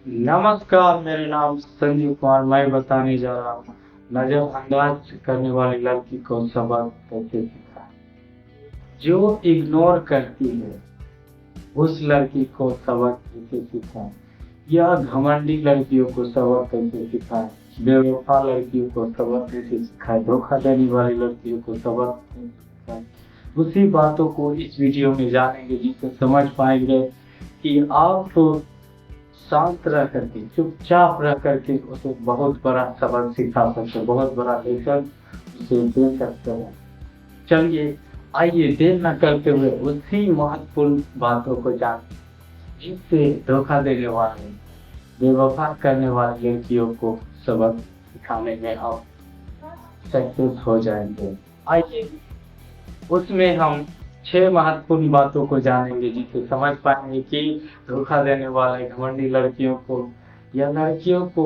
नमस्कार, मेरा नाम संजीव कुमार। मैं बताने जा रहा हूँ नजरअंदाज करने वाली लड़की को सबक कैसे सिखाएं। जो इग्नोर करती है उस लड़की को सबक कैसे सिखाएं, या घमंडी लड़कियों को सबक कैसे सिखाएं, बेवफा लड़कियों को सबक कैसे सिखाएं, धोखा देने वाली लड़कियों को सबक कैसे सिखाएं, उसी बातों को इस वीडियो में जानेंगे, जिससे समझ पाएंगे कि आप शांत रह करके, चुपचाप रह करके उसे बहुत बड़ा सबक सिखा सकते हैं, बहुत बड़ा लेसन उसे दे सकते हैं। चलिए, आइए देर न करते हुए उसी महत्वपूर्ण बातों को जान, जिससे धोखा देने वाले, बेवफा करने वाली लड़कियों को सबक सिखाने में आप सक्सेस हो जाएंगे। आइए उसमें हम 6 महत्वपूर्ण बातों को जानेंगे, जिससे समझ पाएंगे कि धोखा देने वाले घमंडी लड़कियों को या लड़कियों को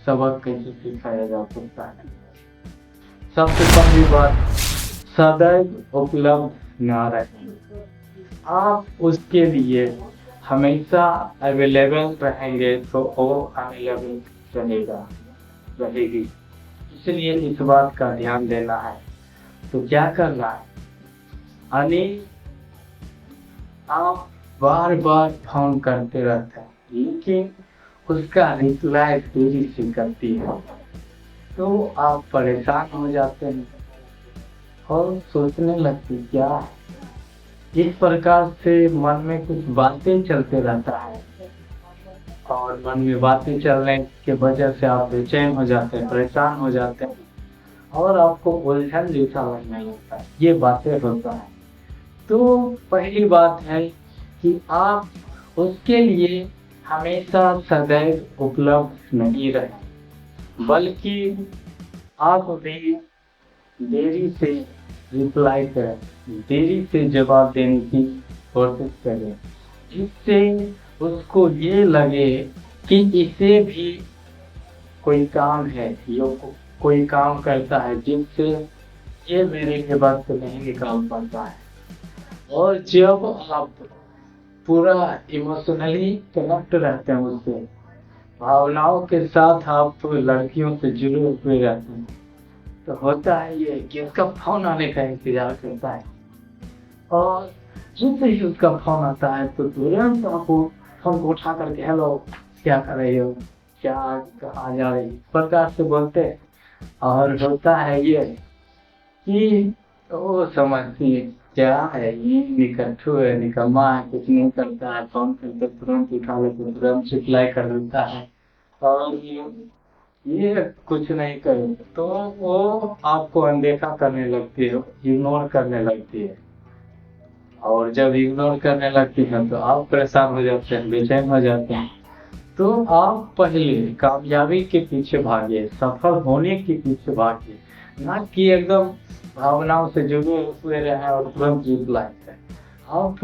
सबक कैसे सिखाया जा सकता है। सबसे पहली बात, सदैव उपलब्ध न रहें। आप उसके लिए हमेशा अवेलेबल रहेंगे तो वो अवेलेबल रहेगी। इसलिए इस बात का ध्यान देना है। तो क्या करना है, यानी आप बार बार फोन करते रहते हैं, लेकिन उसका रिप्लाई देरी से करती है, तो आप परेशान हो जाते हैं और सोचने लगते क्या है। इस प्रकार से मन में कुछ बातें चलते रहता है, और मन में बातें चलने के वजह से आप बेचैन हो जाते हैं, परेशान हो जाते हैं, और आपको उलझन जैसा लगने लगता है। ये बातें होता है। तो पहली बात है कि आप उसके लिए हमेशा सदैव उपलब्ध नहीं रहें, बल्कि आप भी देरी से रिप्लाई करें, देरी से जवाब देने की कोशिश करें, जिससे उसको ये लगे कि इसे भी कोई काम है, यो कोई काम करता है, जिससे ये मेरे लिए वक्त नहीं निकाल पाता है। और जब आप पूरा इमोशनली कनेक्ट रहते हैं उससे, भावनाओं के साथ आप लड़कियों से जुड़े हुए रहते हैं, तो होता है ये कि उसका फोन आने का इंतजार करता है, और जैसे ही उसका फोन आता है तो तुरंत आपको फोन को उठा करके हेलो, क्या कर रहे हो, क्या कहाँ जा रही, इस प्रकार से बोलते हैं। और होता है ये कि वो समझती है क्या है, ये निकट्ठू है, निकम्मा है, कुछ नहीं करता है, फोन करते तुरंत उठा लेते, तुरंत रिप्लाई कर देता है, और ये कुछ नहीं करे, तो वो आपको अनदेखा करने लगती है, इग्नोर करने लगती है। और जब इग्नोर करने लगती है तो आप परेशान हो जाते हैं, बेचैन हो जाते हैं। तो आप पहले कामयाबी के पीछे भागिए, सफल होने के पीछे भागिए, ना कि एकदम भावनाओं से जुड़े हुए रहे और तुरंत रिप्लाई करें। आप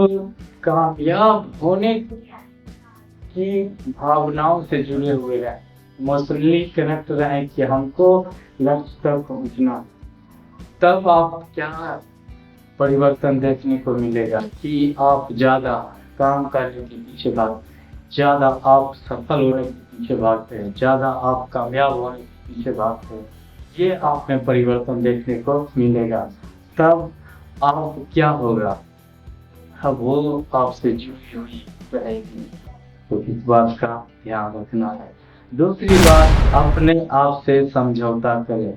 कामयाब होने की भावनाओं से जुड़े हुए रहे, इमोशनली कनेक्ट रहे कि हमको लक्ष्य तक पहुंचना। तब आप क्या परिवर्तन देखने को मिलेगा कि आप ज्यादा काम करने के पीछे भागते हैं, ज्यादा आप सफल होने के पीछे भागते हैं, ज्यादा आप कामयाब होने के पीछे भागते हैं। ये आप में परिवर्तन देखने को मिलेगा। तब आप क्या होगा, अब वो आपसे जुड़ी हुई रहेगी। तो इस बात का ध्यान रखना है। दूसरी बात, अपने आप से समझौता करें।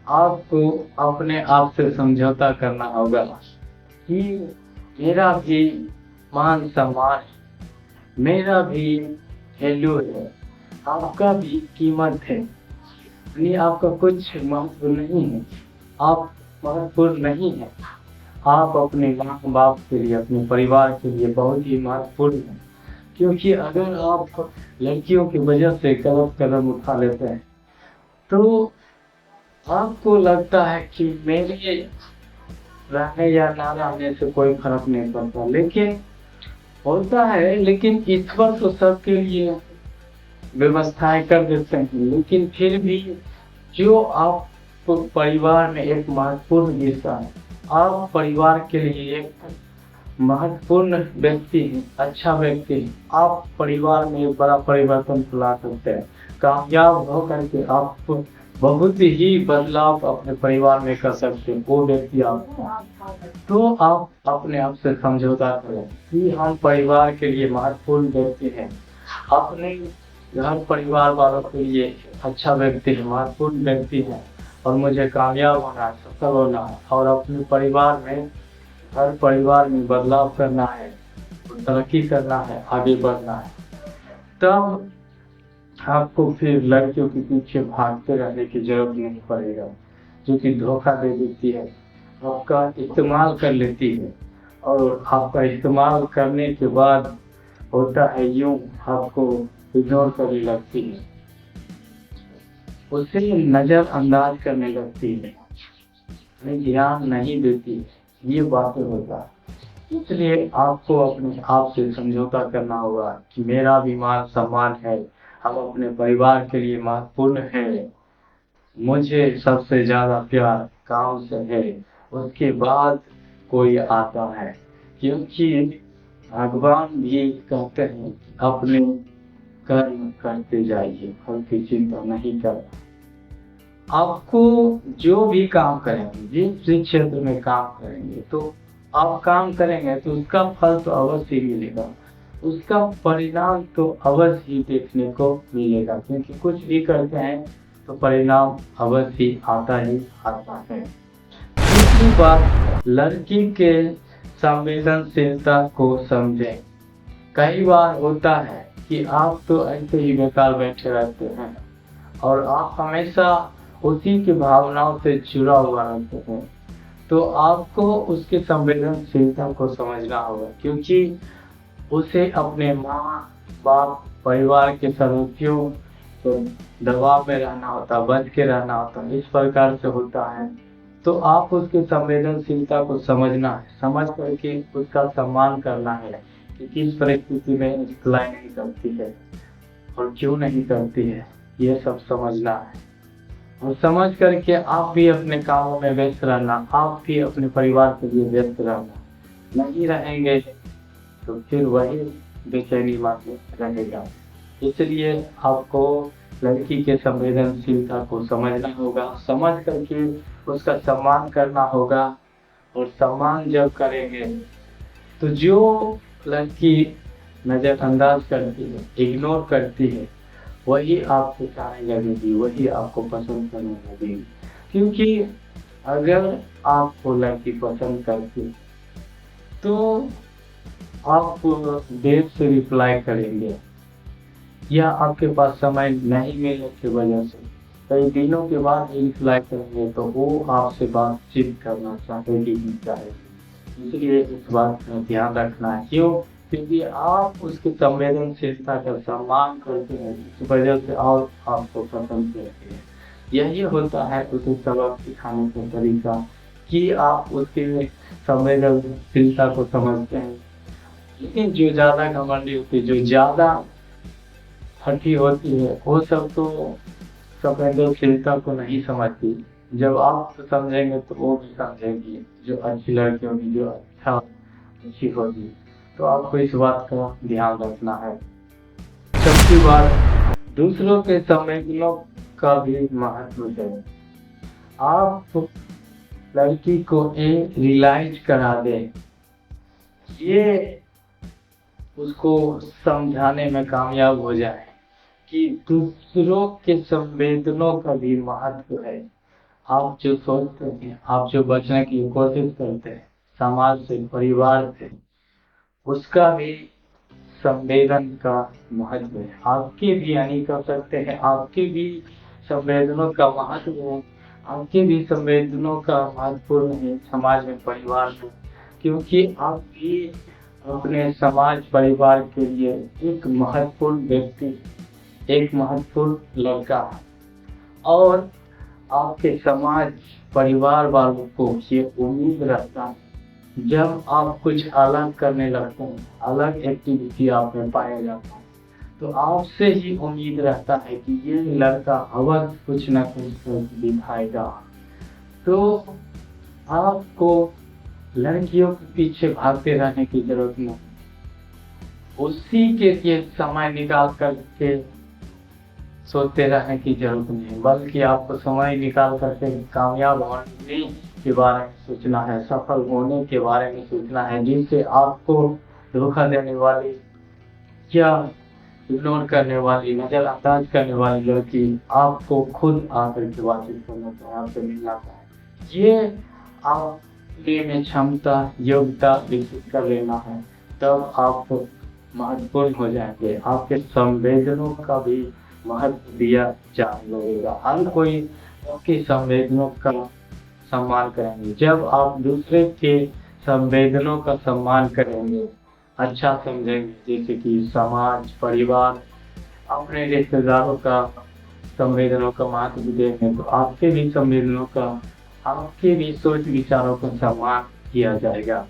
आपको अपने आप से समझौता करना होगा कि मेरा भी मान सम्मान है, मेरा भी वैल्यू है, आपका भी कीमत है, यानी आपका कुछ महत्व नहीं है, आप महत्वपूर्ण नहीं है। आप अपने माँ बाप के लिए, अपने परिवार के लिए बहुत ही महत्वपूर्ण है। क्योंकि अगर आप लड़कियों की वजह से गलत कदम उठा लेते हैं, तो आपको लगता है कि मेरे रहने या ना रहने से कोई फर्क नहीं पड़ता, लेकिन होता है, लेकिन ईश्वर तो सबके लिए व्यवस्थाएं कर देते हैं। लेकिन फिर भी जो आप परिवार में एक महत्वपूर्ण हिस्सा है, आप परिवार के लिए एक महत्वपूर्ण व्यक्ति है, अच्छा व्यक्ति है, आप परिवार में एक बड़ा परिवर्तन ला सकते हैं। कामयाब होकर के आप बहुत ही बदलाव अपने परिवार में कर सकते हैं, वो व्यक्ति आप। तो आप अपने आप से समझौता करें कि हम परिवार के लिए महत्वपूर्ण व्यक्ति हैं, अपने घर परिवार वालों के लिए अच्छा व्यक्ति है, महत्वपूर्ण व्यक्ति है, और मुझे कामयाब होना है, सफल होना है, और अपने परिवार में हर परिवार में बदलाव करना है, तरक्की करना है, आगे बढ़ना है। तब आपको फिर लड़कियों के पीछे भागते रहने की जरूरत नहीं पड़ेगा, जो कि धोखा दे देती है, आपका इस्तेमाल कर लेती है, और आपका इस्तेमाल करने के बाद होता है यूं, आपको इग्नोर करने लगती है, उसे नजरअंदाज करने लगती है, ध्यान नहीं देती, ये बातें होता है। इसलिए आपको अपने आप से समझौता करना होगा कि मेरा भी मान सम्मान है, हम अपने परिवार के लिए महत्वपूर्ण है, मुझे सबसे ज्यादा प्यार काम से है, उसके बाद कोई आता है। क्योंकि भगवान भी कहते हैं अपने कर्म करते जाइए, फल की चिंता नहीं करना। आपको जो भी काम करेंगे, जिस भी क्षेत्र में काम करेंगे, तो आप काम करेंगे तो उसका फल तो अवश्य ही मिलेगा, उसका परिणाम तो अवश्य ही देखने को मिलेगा, क्योंकि कुछ भी करते हैं तो परिणाम अवश्य ही आता है। दूसरी बात, लड़की के संवेदनशीलता को समझें। कई बार होता है कि आप तो ऐसे ही बेकार बैठे रहते हैं और आप हमेशा उसी की भावनाओं से जुड़ा हुआ रहते हैं, तो आपको उसकी संवेदनशीलता को समझना होगा, क्योंकि उसे अपने माँ बाप परिवार के सदस्यों तो दबाव में रहना होता, बच के रहना होता, इस प्रकार से होता है। तो आप उसकी संवेदनशीलता को समझना है, समझ करके उसका सम्मान करना है कि किस परिस्थिति में अप्लाई नहीं करती है और क्यों नहीं करती है, ये सब समझना है। और समझ करके आप भी अपने कामों में व्यस्त रहना, आप भी अपने परिवार के लिए व्यस्त रहना। नहीं रहेंगे तो फिर वही बेचैनी वाले रहेगा। इसलिए आपको लड़की के संवेदनशीलता को समझना होगा, समझ करके उसका सम्मान करना होगा, और सम्मान जब करेंगे तो जो लड़की नजरअंदाज करती है, इग्नोर करती है, वही आपको चाहने लगेगी, वही आपको पसंद करने लगेगी। क्योंकि अगर आपको लड़की पसंद करती तो आप देर से रिप्लाई करेंगे, या आपके पास समय नहीं मिलने की वजह से कई दिनों के बाद रिप्लाई करेंगे, तो वो आपसे बातचीत करना चाहेगी ही चाहेगी। इसलिए इस बात का ध्यान रखना है। क्यों? क्योंकि आप उसकी संवेदनशीलता का सम्मान करते हैं, इस वजह से और आपको पसंद करते हैं। यही होता है उसे सबक सिखाने का तरीका, कि आप उसकी संवेदनशीलता को समझते हैं। लेकिन जो ज़्यादा घमंडी होती है, जो ज़्यादा हठी होती है, वो सब तो संवेदनशीलता को नहीं समझती। जब आप समझेंगे तो वो भी समझेगी, जो अच्छी लड़की होगी, जो अच्छी होगी। तो आपको इस बात का ध्यान रखना है। चौथी बात, दूसरों के संवेदनों का भी महत्व है। आप लड़की को ये रियलाइज करा दें, ये उसको समझाने में कामयाब हो जाए कि दूसरों के संवेदनों का भी महत्व है। आप जो सोचते हैं, आप जो बचने की कोशिश करते हैं समाज से, परिवार से, उसका भी संवेदन का महत्व है। आपके भी हानि कर सकते हैं, आपके भी संवेदनों का महत्व है, आपके भी संवेदनों का महत्वपूर्ण है समाज में, परिवार में। क्योंकि आप भी अपने समाज परिवार के लिए एक महत्वपूर्ण व्यक्ति, एक महत्वपूर्ण लड़का है, और आपके समाज परिवार वालों को ये उम्मीद रहता है, जब आप कुछ अलग करने लगते हैं, अलग एक्टिविटी आप में पाया जाता है, तो आपसे ही उम्मीद रहता है कि ये लड़का अवश्य कुछ न कुछ दिखाएगा। तो आपको लड़कियों के पीछे भागते रहने की जरूरत नहीं, उसी के लिए समय निकाल करके सोचते रहने की जरूरत नहीं, बल्कि आपको समय निकाल करके कामयाब होने के बारे में सोचना है, सफल होने के बारे में सोचना है, जिनसे आपको धोखा देने वाली या इग्नोर करने वाली, नजरअंदाज करने वाली लड़की आपको खुद आकर के बातचीत करना चाहे, आपसे मिलना चाहे, ये आपके में क्षमता योग्यता विकसित कर लेना है, तब आप महत्वपूर्ण हो जाएंगे। आपके संवेदनों का भी महत्व दिया जाने लगेगा, हर कोई आपकी संवेदनों का सम्मान करेंगे। जब आप दूसरे के संवेदनों का सम्मान करेंगे, अच्छा समझेंगे, जैसे कि समाज, परिवार, अपने रिश्तेदारों का संवेदनों का महत्व देंगे, तो आपके भी संवेदनों का, आपके भी सोच विचारों का सम्मान किया जाएगा।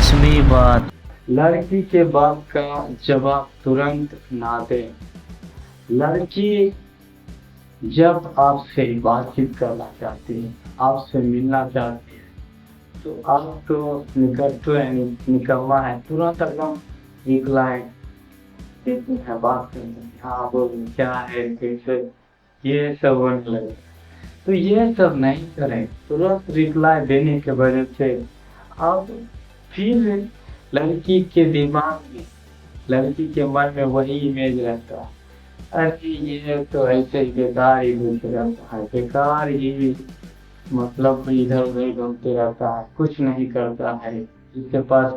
सही बात। लड़की के बात का जवाब तुरंत ना दें। लड़की जब आपसे बातचीत करना चाहती है, आपसे मिलना चाहती है, तो आप तो निकम्मा है, तुरंत एकदम रिप्लाई देते हैं, बात करते हैं, हाँ बोलो क्या है, कैसे, ये सब होने लगे। तो ये सब नहीं करें, तुरंत रिप्लाई देने के वजह से आप फिर लड़की के दिमाग में, लड़की के मन में वही इमेज रहता है, अरे ये तो ऐसे ही बेकार ही घूमते रहता है, बेकार ही मतलब इधर उधर घूमते रहता है, कुछ नहीं करता है, जिसके पास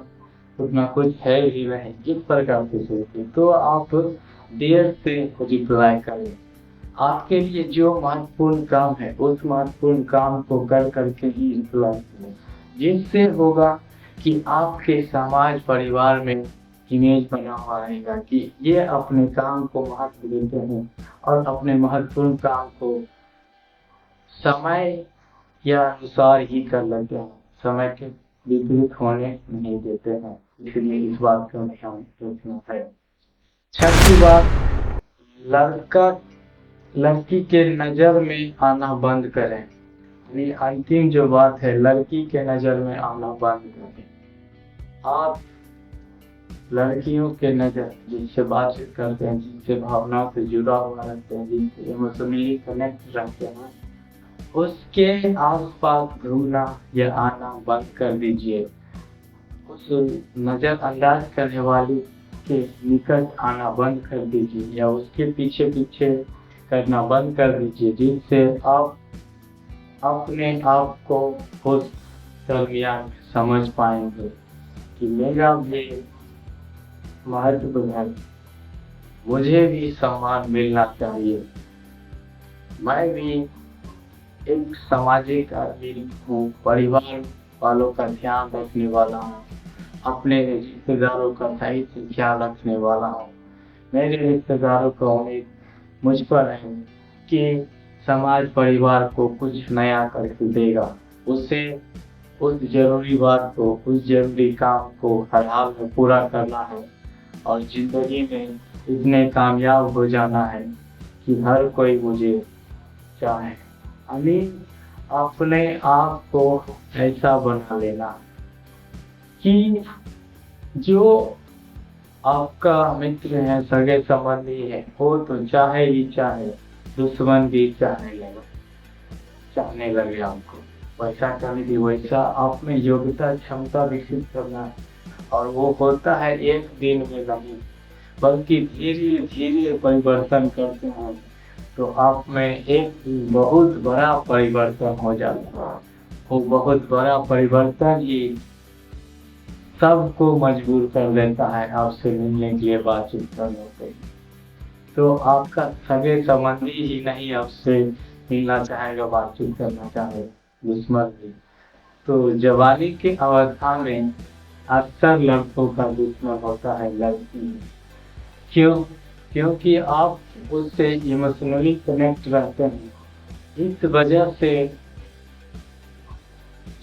उतना कुछ है ही नहीं, इस प्रकार से सोचते। तो आप देर से रिप्लाई करें, आपके लिए जो महत्वपूर्ण काम है उस महत्वपूर्ण काम को कर करके ही रिप्लाई करें, जिससे होगा कि आपके समाज परिवार में इमेज बना हुआ रहेगा कि ये अपने काम को महत्व देते हैं और अपने महत्वपूर्ण काम को समय या अनुसार ही कर लेते हैं, समय के विपरीत होने नहीं देते हैं, इसलिए इस बात का ध्यान रखना है। छठी बात, लड़की के नजर में आना बंद करें। यानी अंतिम जो बात है, लड़की के नजर में आना बंद करें। आप लड़कियों के नजर, जिनसे बातचीत करते हैं, जिनसे भावनाओं से जुड़ा हुआ रहते हैं, जिनसे इमोशनली कनेक्ट रहते हैं, उसके आसपास घूमना या आना बंद कर दीजिए। उस नजरअंदाज करने वाली के निकट आना बंद कर दीजिए या उसके पीछे पीछे करना बंद कर दीजिए, जिससे आप अपने आप को उस दरमियान समझ पाएंगे कि मेरा भी महत्व है, मुझे भी सम्मान मिलना चाहिए, मैं भी एक सामाजिक आदमी हूँ, परिवार वालों का ध्यान रखने वाला हूँ, अपने रिश्तेदारों का सही से ख्याल रखने वाला हूँ, मेरे रिश्तेदारों का उम्मीद मुझ पर है कि समाज परिवार को कुछ नया करके देगा, उससे उस जरूरी बात को, उस जरूरी काम को हर हाल में पूरा करना है और जिंदगी में इतने कामयाब हो जाना है कि हर कोई मुझे चाहे। यानी अपने आप को ऐसा बना लेना कि जो आपका मित्र है, सगे संबंधी है, वो तो चाहे ही चाहे, दुश्मन भी चाहने लगे आपको। वैसा करने की, वैसा आप में योग्यता क्षमता विकसित करना है, और वो होता है एक दिन में नहीं, बल्कि धीरे धीरे परिवर्तन करते हैं, तो आप में एक बहुत बड़ा परिवर्तन हो जाता है। वो बहुत बड़ा परिवर्तन ही सबको मजबूर कर देता है आपसे मिलने के लिए, बातचीत करने के। तो आपका सगे संबंधी ही नहीं आपसे मिलना चाहेगा, बातचीत करना चाहेगा, दुश्मन भी। तो जवानी की अवस्था में अक्सर लड़कों का दुश्मन होता है लड़की। क्यों? क्योंकि आप उससे इमोशनली कनेक्ट रहते हैं, इस वजह से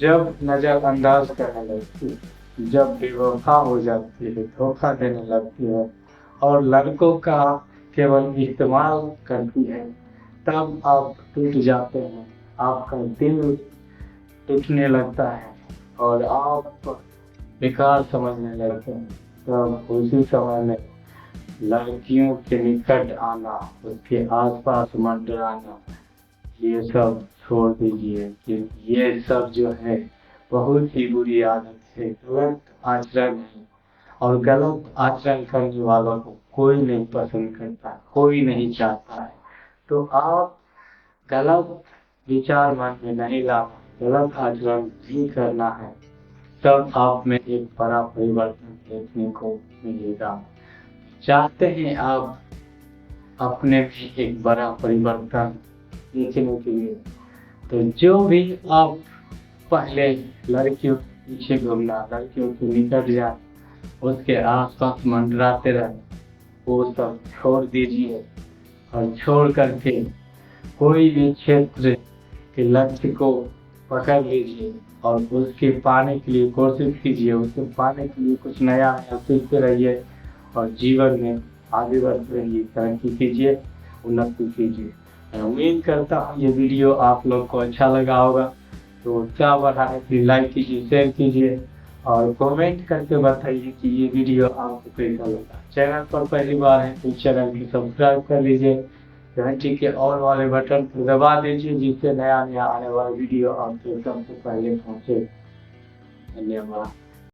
जब नजरअंदाज करने लगती है, जब बेवफा हो जाती है, धोखा देने लगती है और लड़कों का केवल इस्तेमाल करती है, तब आप टूट जाते हैं, आपका दिल टूटने लगता है, और आप बेकार समझने लगते हैं। तो उसी समय में लड़कियों के निकट आना, उसके आसपास मंडराना, ये सब छोड़ दीजिए। क्योंकि ये सब जो है बहुत ही बुरी आदत है, गलत आचरण है। और गलत आचरण करने वालों को कोई नहीं पसंद करता, कोई नहीं चाहता है। तो आप गलत विचार मन में नहीं लाना, गलत आचरण नहीं करना है, तब आप में एक बड़ा परिवर्तन देखने को मिलेगा। चाहते हैं आप अपने में एक बड़ा परिवर्तन देखने के लिए, तो जो भी आप पहले लड़कियों के पीछे घूमना, लड़कियों के निकट जाना, उसके आसपास मंडराते रहे, वो सब छोड़ दीजिए। और छोड़ करके कोई भी क्षेत्र के लक्ष्य को पकड़ लीजिए और उसके पाने के लिए कोशिश कीजिए। उसके पाने के लिए कुछ नया नया सीखते रहिए और जीवन में आगे बढ़ते रहिए, तरक्की कीजिए, उन्नति कीजिए। मैं उम्मीद करता हूँ ये वीडियो आप लोग को अच्छा लगा होगा। तो उत्साह बढ़ाने के लिए लाइक कीजिए, शेयर कीजिए और कमेंट करके बताइए कि ये वीडियो आपको कैसा लगा। चैनल पर पहली बार है तो चैनल को सब्सक्राइब कर लीजिए, घंटी के ऑल वाले बटन को दबा दीजिए, जिससे नया नया आने वाला वीडियो आपको सबसे पहले पहुंचे। धन्यवाद।